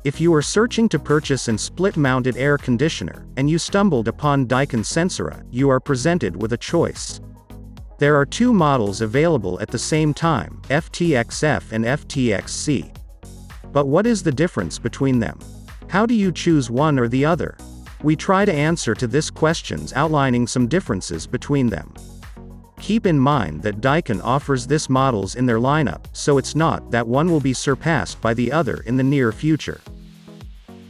If you are searching to purchase an split-mounted air conditioner, and you stumbled upon Daikin Sensira, you are presented with a choice. There are two models available at the same time, FTXF and FTXC. But what is the difference between them? How do you choose one or the other? We try to answer to this questions outlining some differences between them. Keep in mind that Daikin offers this models in their lineup, so it's not that one will be surpassed by the other in the near future.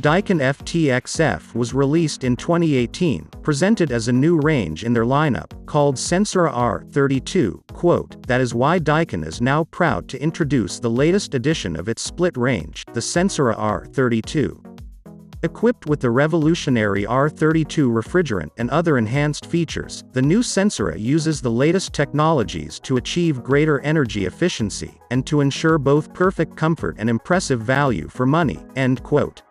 Daikin FTXF was released in 2018, presented as a new range in their lineup, called Sensira R32, quote, "That is why Daikin is now proud to introduce the latest edition of its split range, the Sensira R32. Equipped with the revolutionary R32 refrigerant and other enhanced features, the new Sensira uses the latest technologies to achieve greater energy efficiency, and to ensure both perfect comfort and impressive value for money," end quote.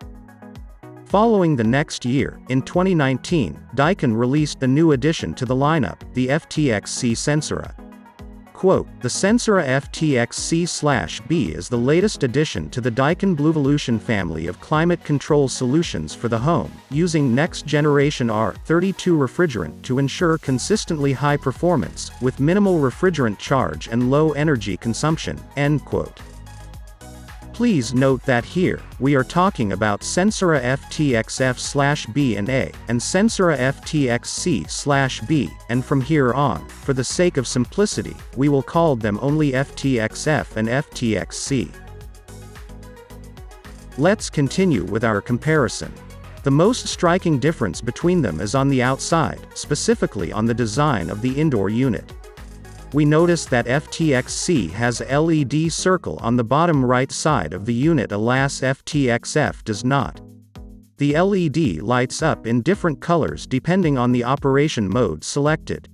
Following the next year, in 2019, Daikin released a new addition to the lineup, the FTXC Sensira. Quote, "The Sensira FTXC/B is the latest addition to the Daikin Bluevolution family of climate control solutions for the home, using next-generation R32 refrigerant to ensure consistently high performance, with minimal refrigerant charge and low energy consumption," end quote. Please note that here, we are talking about Sensira FTXF/B and A, and Sensira FTXC/B, and from here on, for the sake of simplicity, we will call them only FTXF and FTXC. Let's continue with our comparison. The most striking difference between them is on the outside, specifically on the design of the indoor unit. We notice that FTXC has a LED circle on the bottom right side of the unit, alas FTXF does not. The LED lights up in different colors depending on the operation mode selected.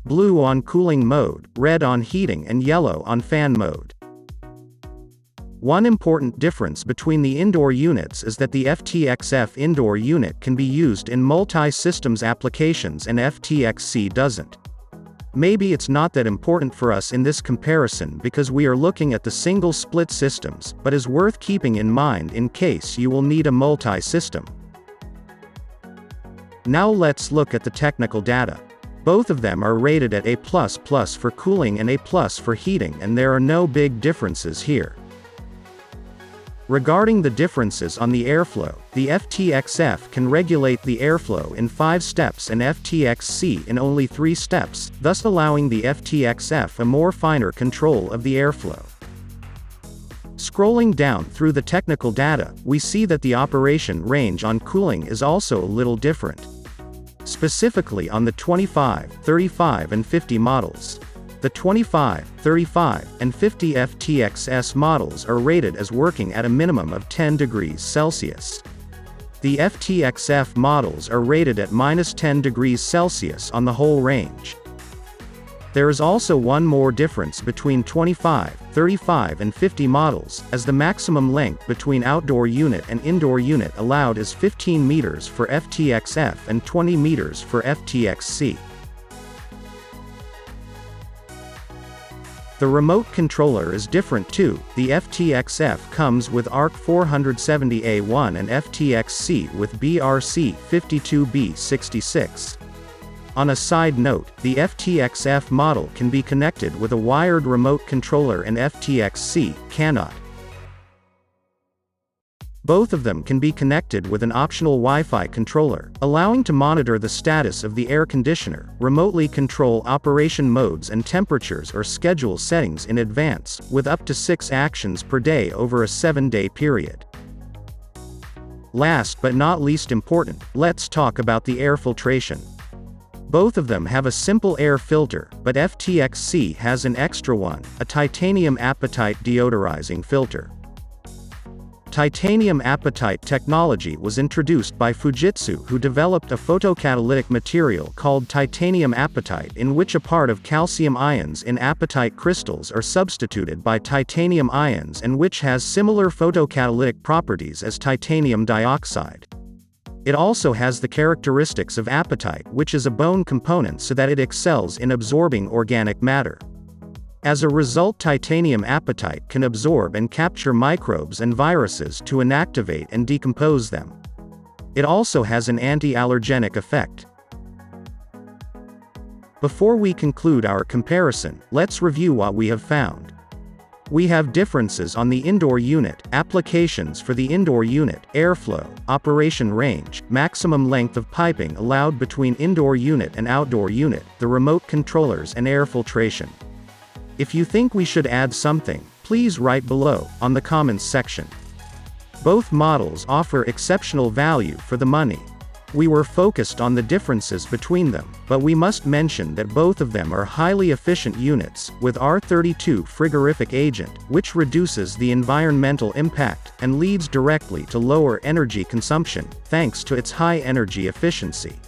Blue on cooling mode, red on heating and yellow on fan mode. One important difference between the indoor units is that the FTXF indoor unit can be used in multi-systems applications and FTXC doesn't. Maybe it's not that important for us in this comparison because we are looking at the single split systems, but is worth keeping in mind in case you will need a multi-system. Now let's look at the technical data. Both of them are rated at A++ for cooling and A+ for heating, and there are no big differences here. Regarding the differences on the airflow, the FTXF can regulate the airflow in 5 steps and FTXC in only 3 steps, thus allowing the FTXF a more finer control of the airflow. Scrolling down through the technical data, we see that the operation range on cooling is also a little different. Specifically on the 25, 35 and 50 models. The 25, 35, and 50 FTXS models are rated as working at a minimum of 10 degrees Celsius. The FTXF models are rated at -10 degrees Celsius on the whole range. There is also one more difference between 25, 35 and 50 models, as the maximum length between outdoor unit and indoor unit allowed is 15 meters for FTXF and 20 meters for FTXC. The remote controller is different too. The FTXF comes with ARC 470A1 and FTXC with BRC52B66. On a side note, the FTXF model can be connected with a wired remote controller and FTXC cannot. Both of them can be connected with an optional Wi-Fi controller, allowing to monitor the status of the air conditioner, remotely control operation modes and temperatures or schedule settings in advance, with up to 6 actions per day over a 7-day period. Last but not least important, let's talk about the air filtration. Both of them have a simple air filter, but FTXC has an extra one, a titanium apatite deodorizing filter. Titanium apatite technology was introduced by Fujitsu, who developed a photocatalytic material called titanium apatite, in which a part of calcium ions in apatite crystals are substituted by titanium ions and which has similar photocatalytic properties as titanium dioxide. It also has the characteristics of apatite, which is a bone component, so that it excels in absorbing organic matter. As a result, titanium apatite can absorb and capture microbes and viruses to inactivate and decompose them. It also has an anti-allergenic effect. Before we conclude our comparison, let's review what we have found. We have differences on the indoor unit, applications for the indoor unit, airflow, operation range, maximum length of piping allowed between indoor unit and outdoor unit, the remote controllers and air filtration. If you think we should add something, please write below, on the comments section. Both models offer exceptional value for the money. We were focused on the differences between them, but we must mention that both of them are highly efficient units, with R32 frigorific agent, which reduces the environmental impact, and leads directly to lower energy consumption, thanks to its high energy efficiency.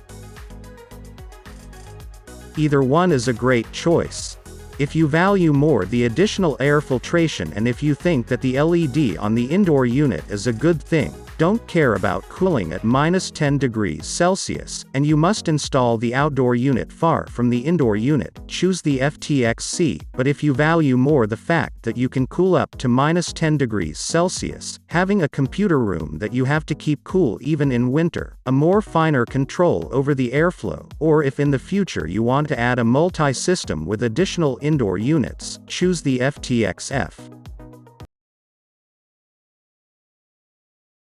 Either one is a great choice. If you value more the additional air filtration and if you think that the LED on the indoor unit is a good thing, don't care about cooling at -10 degrees Celsius, and you must install the outdoor unit far from the indoor unit, choose the FTXC, but if you value more the fact that you can cool up to -10 degrees Celsius, having a computer room that you have to keep cool even in winter, a more finer control over the airflow, or if in the future you want to add a multi-system with additional indoor units, choose the FTXF.